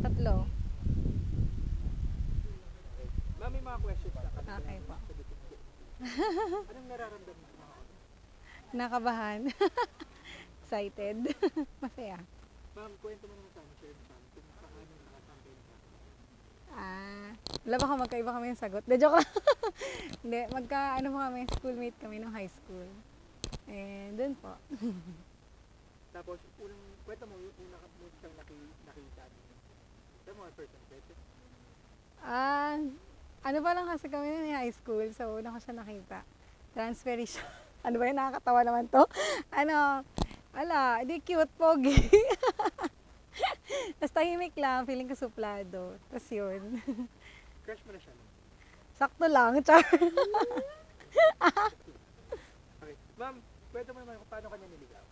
Tatlo. Okay. Ma'am, may mga questions na kami. Okay po. Anong nararamdaman mo? Nakabahan. Excited. Masaya. Ma'am, kwento mo naman sa amin, share mo sa amin kung paano nakatanggal ka. Wala baka magkaiba kami ng sagot. De, joke lang. Hindi, ano po kami, schoolmate kami nung high school. And dun po. Tapos, kwento mo, yung una mo siyang nakita niyo. Sa mga first impression. Ano pa lang kasi kami nun high school, so una ko siya nakita. Transfer siya. Ano ba yun? Nakakatawa naman to. Di cute, pogi. Tapos tahimik lang, feeling ko suplado. Tapos yun. Crush mo na siya, no? Sakto lang, char. Okay. Ma'am, kwento mo naman kung paano kanya niligawan.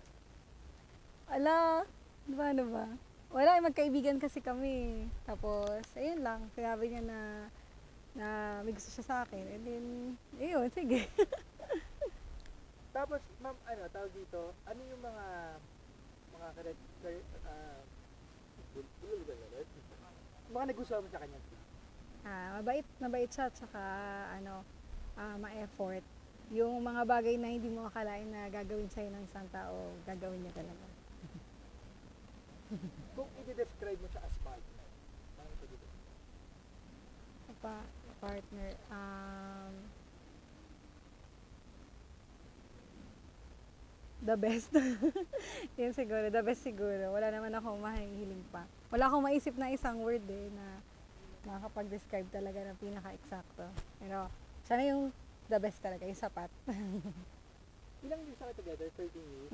Ano ba? Wala, magkaibigan kasi kami. Tapos, ayun lang, sinabi niya na may gusto siya sa akin. And then, ayun, sige. Tapos, ma'am, tawag dito, ano yung mga mga nagustuhan mo sa kanya? Mabait siya, tsaka ma-effort. Yung mga bagay na hindi mo akalain na gagawin sa'yo ng isang tao, gagawin niya talaga. Kung i-describe mo siya as partner, paano ito dito? Partner, the best. Yun siguro, the best siguro. Wala naman akong mahihiling pa. Wala akong maisip na isang word na makakapag-describe talaga ng pinaka-eksakto. Pero, sana yung the best talaga, yung sapat. Ilang years na kayo together? 13 years?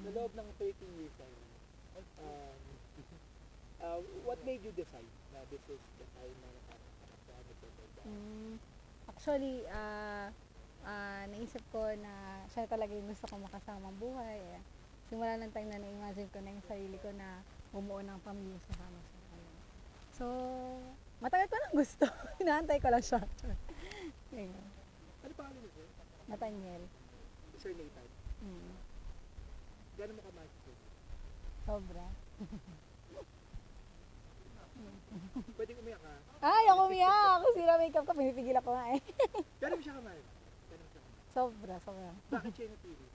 Sa loob ng 13 years na yun, what made you decide na this is the time na nakakasama ito? Actually, naisip ko na siya talaga yung gusto ko makasamang buhay. Simula ng time na na-imagine ko na yung sarili ko na bumuo ng pamilya kasama siya. So, matagal ko lang gusto. Hinaantay ko lang siya. Ayun. Ano pangalan niyo, sir? Nathaniel. Sir Nathan. Gano'n mo kamahal si sir? Sobra. Pwedeng umiyak ka? Ay, ako umiyak! Kasi na makeup ko, pinipigil ako nga eh. Gano'n mo siya kamahal? Sobra. Bakit siya yung napili?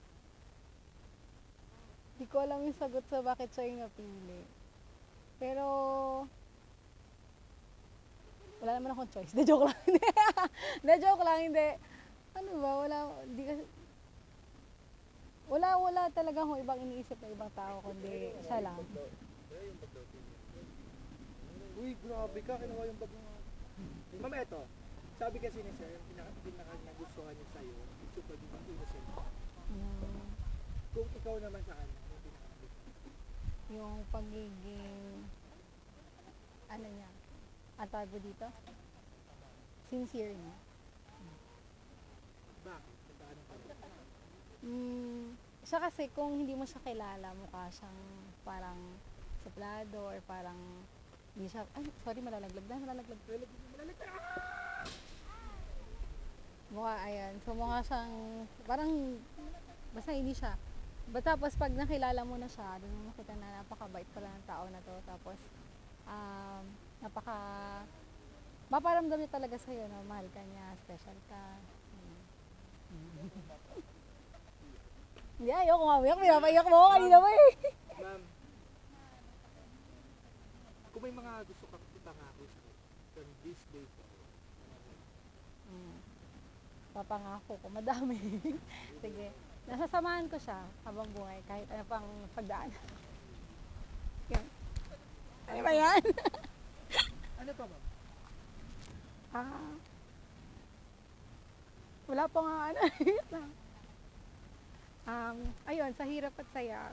Hindi ko alam yung sagot sa bakit siya yung napili. Pero, wala naman akong choice. De, joke lang. Hindi. Ano ba, wala talaga akong ibang iniisip na ibang tao, kundi siya lang. Uy, grabe ka, kinuha yung bag mo. Ma'am, eto. Sabi kasi ni sir, yung pinaka nagustuhan niya sa'yo, is super innocent. Kung ikaw naman sa kanya, yung pinaka-nagustuhan? Yung pagiging, niya, ang tawag ko dito? Sincere niya. Bakit? Paano ka? Siya kasi kung hindi mo siya kilala, mukha siyang parang suplado or parang hindi siya, malalaglag. Mukha siyang, parang, basta hindi siya. Tapos pag nakilala mo na siya, doon mo makita na napakabait pala ng tao na to. Tapos, maparamdam niya talaga sa'yo na mahal ka niya, special ka. Hindi, ayoko nga umiyak. Pinapaiyak mo ako kanina mo eh. Ma'am, kung may mga gusto kang ipangako sa'yo, from this day forward, Papangako ko, madami. Sige. Nasasamahan ko siya habang buhay, kahit ano pang pagdaan. Yan. Ano ba yan? ano pa ma'am? Wala pa nga ayun, sa hirap at saya.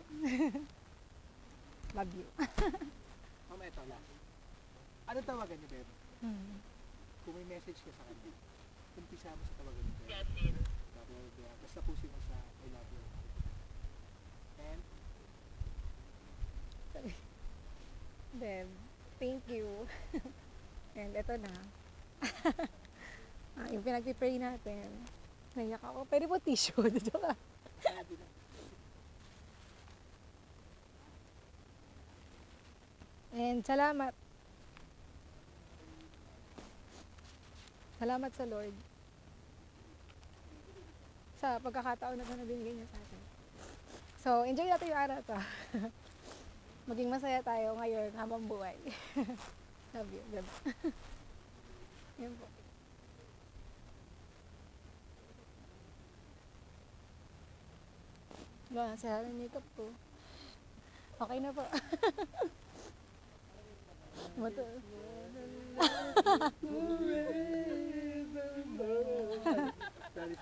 Love you. Ma'am, eto lang. Ano tawagan niyo, Bebe? Kung may message ka sa kanya, umpisa mo sa tawagan niyo, Bebe. Basta pusin mo sa I love you. And? Beb, thank you. And eto na. Yung pinag-pray natin. Naiyak ako. Pwede po tissue. Joke lang. And salamat Salamat sa Lord sa pagkakataon na ito na binigay niya sa atin. So, enjoy natin yung araw to. Maging masaya tayo ngayon habang buhay. Love you. Love. Yun po. Sa nito po. Okay na po. Mato. Sorry.